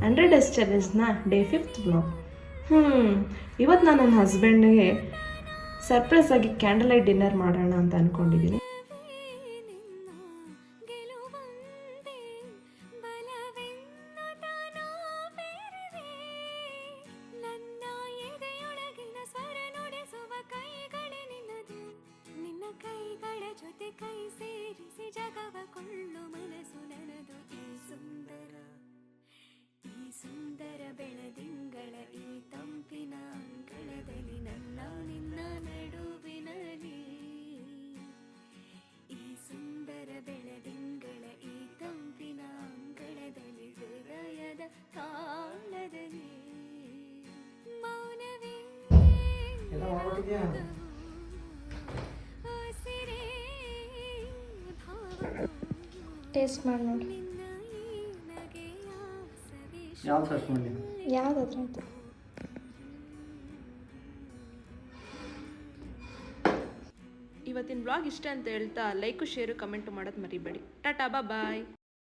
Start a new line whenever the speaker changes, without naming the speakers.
100 days ಚಾಲೆಂಜ್ನ day 5th vlog. ಇವತ್ತು ನಾನು ನನ್ನ ಹಸ್ಬೆಂಡ್ಗೆ ಸರ್ಪ್ರೈಸ್ ಆಗಿ ಕ್ಯಾಂಡಲ್ ಲೈಟ್ ಡಿನ್ನರ್ ಮಾಡೋಣ ಅಂತ ಅಂದ್ಕೊಂಡಿದ್ದೀನಿ.
ಸುಂದರ ಬೆಳದಿಂಗಳ ಈ ತಂಪಿನ ಅಂಗಳದಲ್ಲಿ ನನ್ನ ನಿನ್ನ ನಡುವಿನಲ್ಲಿ ಈ ಸುಂದರ ಬೆಳದಿಂಗಳ ಈ ತಂಪಿನ ಅಂಗಳದಲ್ಲಿ ಹೃದಯದ ತಾಳದಲ್ಲಿ ಮೌನವೇ ಉಸಿರೇ ಭಾವ
ಟೇಸ್ಟ್ ಮಾಡಿ ನೋಡಿ.
ಯಾವ್ದು ಸರ್ಚ್ ಮಾಡಿ?
ಯಾವುದಾದ್ರೂ
ಇವತ್ತಿನ ಬ್ಲಾಗ್ ಇಷ್ಟ ಅಂತ ಹೇಳ್ತಾ ಲೈಕು ಶೇರು ಕಮೆಂಟು ಮಾಡೋದು ಮರಿಬೇಡಿ. ಟಾಟಾ ಬಾಯ್.